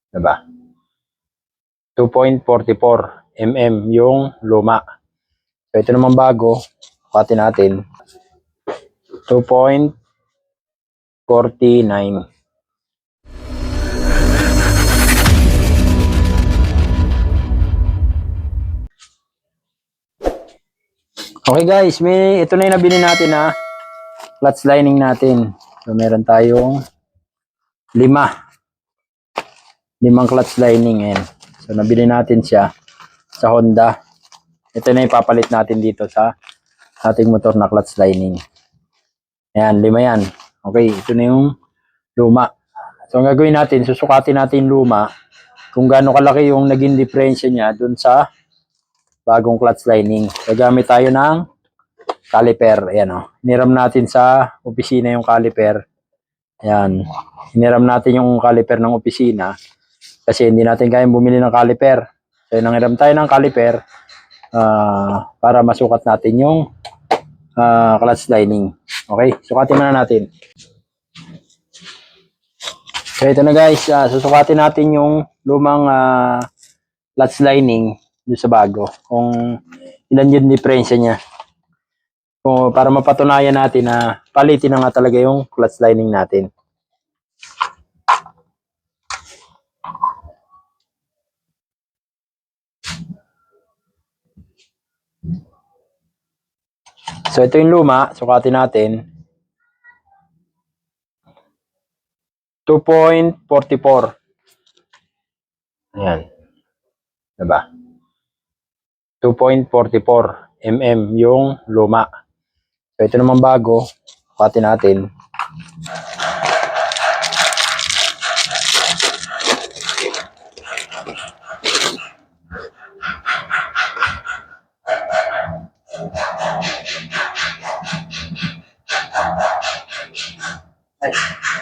Diba? 2.44 mm yung luma. So ito naman bago, pati natin 2.49. Okay guys, ito na yung nabili natin na clutch lining natin. So meron tayong limang clutch lining. Ayan. So nabili natin siya sa Honda. Ito na yung papalit natin dito sa ating motor na clutch lining. Ayan, 5 yan. Okay, ito na yung luma. So ang gagawin natin, susukatin natin luma kung gaano kalaki yung naging diferensya niya dun sa bagong clutch lining. Gagamit tayo ng caliper. Ayan o. Hiniram natin sa opisina yung caliper. Ayan. Hiniram natin yung caliper ng opisina kasi hindi natin kayang bumili ng caliper. So nanghiram tayo ng caliper para masukat natin yung clutch lining. Okay, sukatin muna natin. So ito na guys, susukatin natin yung lumang clutch lining doon sa bago. Kung ilan yung diferensya niya. Para mapatunayan natin na palitin na nga talaga yung clutch lining natin. So ito yung luma, sukatin natin. 2.44. Ayan. Diba? 2.44 mm yung luma. So ito naman bago, sukatin natin.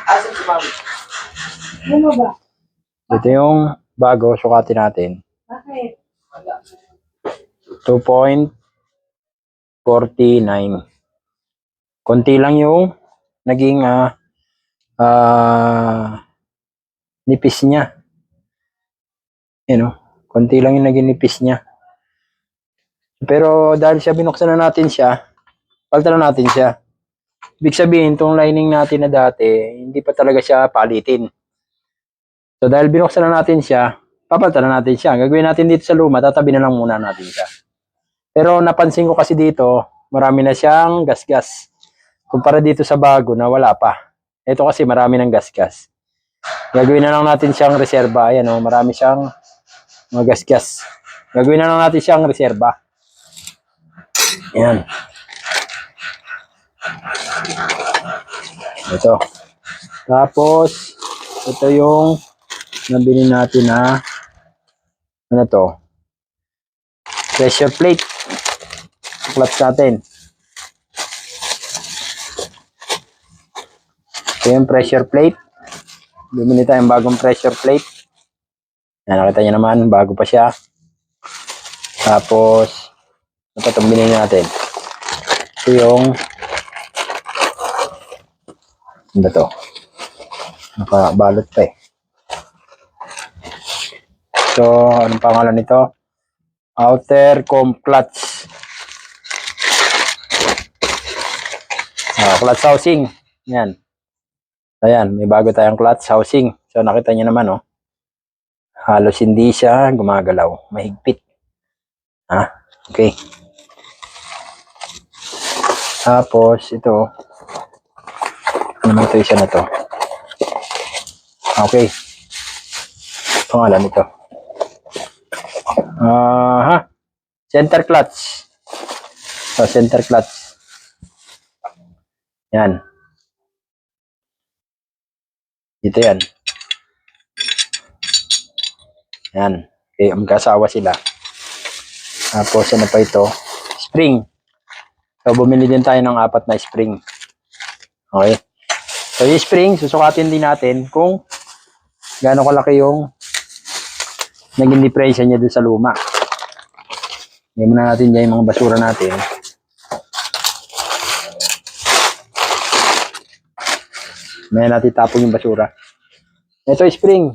Asan si Mami? Ano ba? Ito yung bago, sukatin natin. Bakit? 2.49. Konti lang yung naging nipis niya. Konti lang yung naging nipis niya. Pero dahil siya binuksan na natin siya, palitan na natin siya. Ibig sabihin, itong lining natin na dati, hindi pa talaga siya palitin. So dahil binuksan na natin siya, papalitan na natin siya. Gagawin natin dito sa luma, tatabi na lang muna natin siya. Pero napansin ko kasi dito, marami na siyang gasgas. Kumpara dito sa bago na wala pa. Ito kasi marami ng gasgas. Gagawin na lang natin siyang reserba. Ayan o, marami siyang mga gasgas. Gagawin na lang natin siyang reserba. Ayan. Ito. Tapos, ito yung nabili natin na ano to? Pressure plate. Clutch natin. Ito yung pressure plate. Bumili tayong bagong pressure plate. Yan, nakita nyo naman, bago pa siya. Tapos, ito itong binili natin. Ito yung ano to? Nakabalot pa eh. So, anong pangalan nito? Outer comb clutch. Clutch housing. Yan. Ayan, may bago tayong clutch housing. So, nakita nyo naman, oh. Halos hindi siya gumagalaw. Mahigpit. Okay. Tapos, ito. Ano naman ito isa na to? Okay. Pangalan ito. Center clutch. So, center clutch. Yan. Dito yan. Yan. Okay, magkasawa sila. Tapos, ano pa ito? Spring. So, bumili din tayo ng 4 na spring. Okay. So, yung spring, susukatin din natin kung gaano kalaki yung naging diferensya niya dun sa luma. Ngayon muna natin dyan yung mga basura natin. May natin tapon yung basura. Ito spring.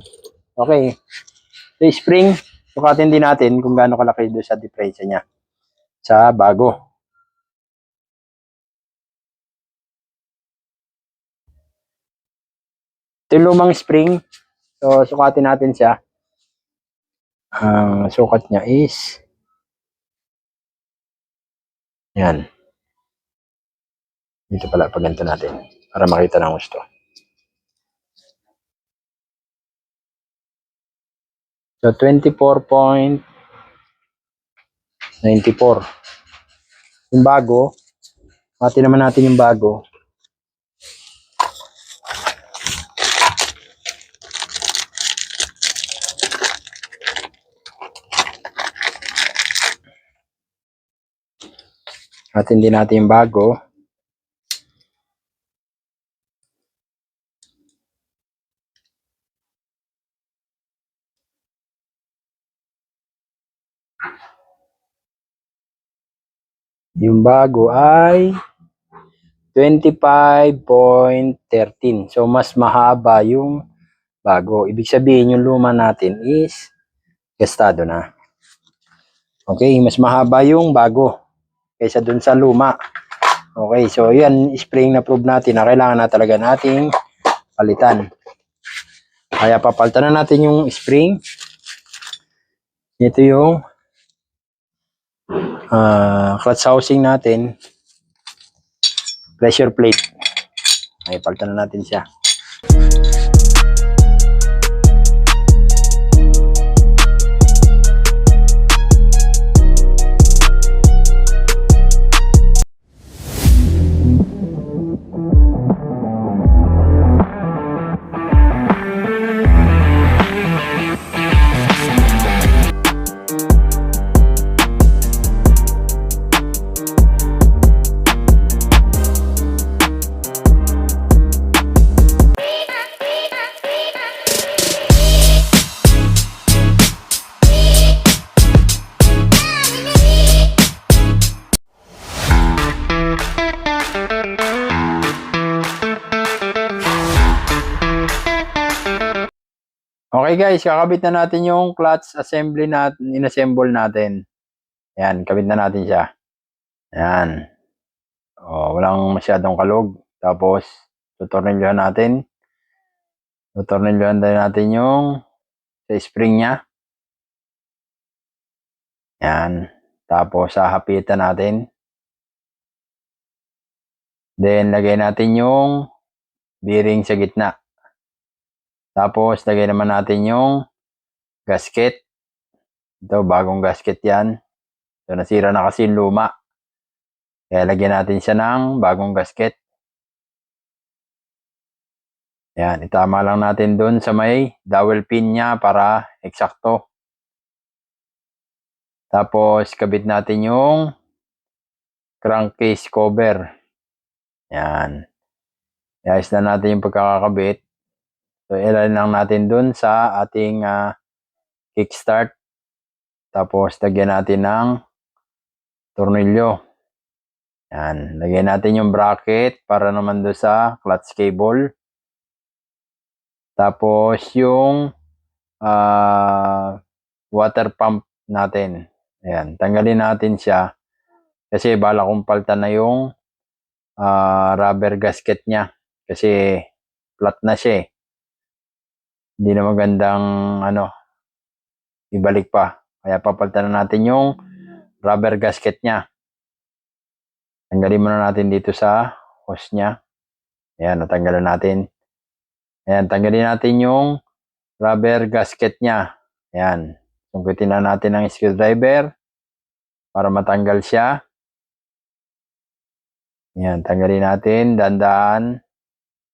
Okay. So, spring, sukatin din natin kung gaano kalaki doon sa diferensya niya sa bago. Ito yung lumang spring. So, sukatin natin siya. Ang sukat niya is yan. Dito pala, paganto natin para makita ng gusto. So, 24.94. Yung bago, pati naman natin yung bago. At hindi natin yung bago. Yung bago ay 25.13. So, mas mahaba yung bago. Ibig sabihin, yung luma natin is gastado na. Okay, mas mahaba yung bago kaysa dun sa luma. Okay, so yan, spring na prove natin na kailangan na talaga nating palitan. Kaya papalitan na natin yung spring. Ito yung clutch housing natin. Pressure plate. Ay, palitan na natin siya. Okay guys, kakabit na natin yung clutch assembly natin, inassemble natin. Ayan, kabit na natin siya. Ayan. O, walang masyadong kalog. Tapos, tutornilyohan natin. Tutornilyohan din natin yung sa spring niya. Ayan. Tapos, hahapitan natin. Then, lagay natin yung bearing sa gitna. Tapos, lagay naman natin yung gasket. Ito, bagong gasket yan. So, nasira na kasi yung luma. Kaya, lagyan natin siya ng bagong gasket. Yan, itama lang natin doon sa may dowel pin niya para eksakto. Tapos, kabit natin yung crankcase cover. Yan. Iayos na natin yung pagkakakabit. So, ilalagay lang natin doon sa ating kickstart. Tapos, lagyan natin ng tornilyo. Yan. Lagyan natin yung bracket para naman doon sa clutch cable. Tapos, yung water pump natin. Ayan. Tanggalin natin siya. Kasi bala kong palitan na yung rubber gasket niya. Kasi flat na siya eh. Hindi na magandang ibalik pa. Kaya papalitan na natin yung rubber gasket niya. Tanggalin muna natin dito sa hose niya. Ayan, natanggalan natin. Ayan, tanggalin natin yung rubber gasket niya. Ayan. Sungkitin na natin ng screwdriver para matanggal siya. Ayan, tanggalin natin. Dandaan.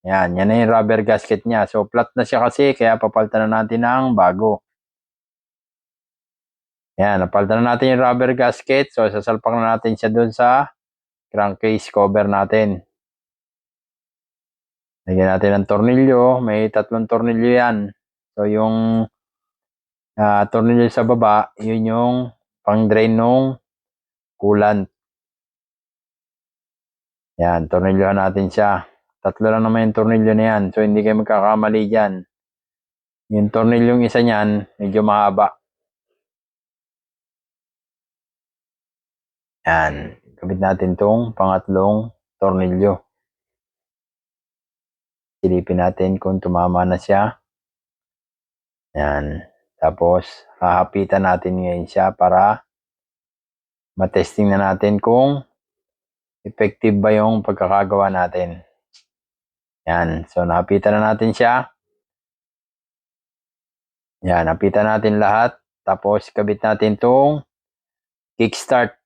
Ayan, yan na yung rubber gasket niya. So, flat na siya kasi, kaya papalitan na natin ng bago. Ayan, napalitan na natin yung rubber gasket. So, sasalpak na natin siya dun sa crankcase cover natin. Lagyan natin ng tornilyo. May 3 tornilyo yan. So, yung tornilyo sa baba, yun yung pang-drain nung coolant. Yan, tornilyohan natin siya. 3 lang naman yung tornilyo na yan. So, hindi kayo magkakamali dyan. Yung tornilyong isa niyan, medyo mahaba. Yan. Kabit natin tong pangatlong tornilyo. Silipin natin kung tumama na siya. Yan. Tapos, hahapitan natin ngayon siya para matesting na natin kung effective ba yung pagkakagawa natin. Yan. So, nahapitan na natin siya. Yan. Nahapitan natin lahat. Tapos, kabit natin tong kickstart.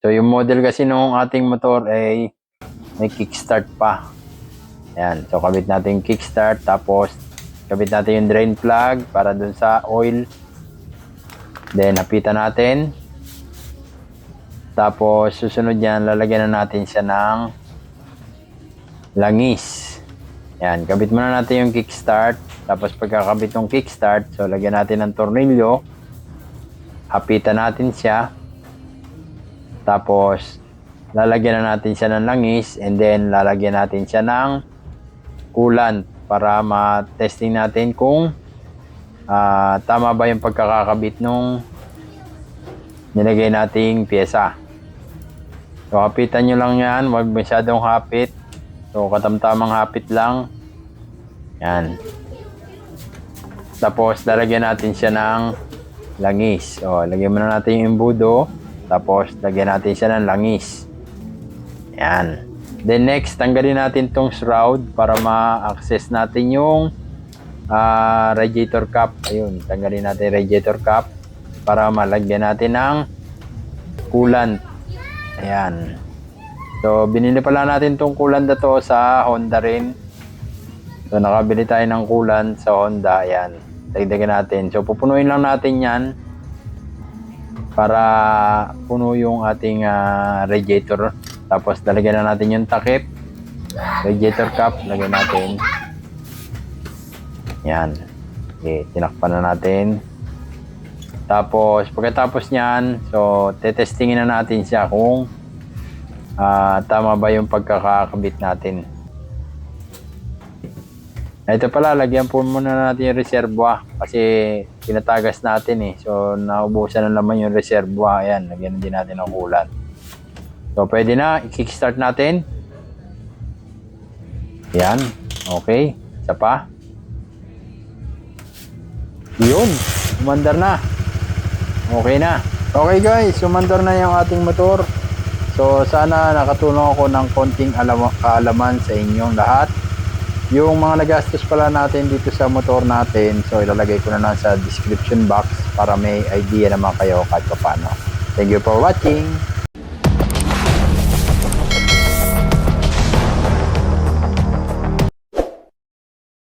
So, yung model kasi nung ating motor ay may kickstart pa. Yan. So, kabit natin yung kickstart. Tapos, kabit natin yung drain plug para dun sa oil. Then, hapitan natin. Tapos, susunod yan, lalagyan na natin siya ng langis. Yan. Kabit muna natin yung kickstart. Tapos, pagkakabit yung kickstart, so, lagyan natin ng tornilyo. Hapitan natin siya. Tapos, lalagyan na natin siya ng langis and then lalagyan natin siya ng coolant para ma-testing natin kung tama ba yung pagkakakabit nung nilagay nating pyesa. So, hapitan nyo lang yan. Huwag masyadong hapit. So, katamtamang hapit lang. Yan. Tapos, lalagyan natin siya ng langis. O, lagyan muna natin yung embudo. Tapos, lagyan natin siya ng langis. Yan. Then next, tanggalin natin tong shroud para ma-access natin yung radiator cap. Ayun, tanggalin natin radiator cap para malagyan natin ng coolant. Ayan. So, binili pala natin tong coolant na to sa Honda rin. So, nakabili tayo ng coolant sa Honda. Ayan. Dagdagan natin. So, pupunuin lang natin yan para puno yung ating radiator. Tapos lalagyan na natin yung takip, radiator cap, lagyan natin. Yan. Okay, tinakpan na natin. Tapos pagkatapos niyan, so tetestingin na natin siya kung tama ba yung pagkakakabit natin. Ito pala, lagyan po muna natin yung reservoir kasi pinatagas natin eh. So, naubusan na naman yung reservoir. Ayan, lagyan din natin ng coolant. So, pwede na. I-kickstart natin. Ayan. Okay. Isa pa. Yun. Umandar na. Okay na. Okay guys, umandar na yung ating motor. So, sana nakatulong ako ng konting kaalaman sa inyong lahat. Yung mga nagastos pala natin dito sa motor natin, so ilalagay ko na lang sa description box para may idea naman kayo kahit paano. Thank you for watching.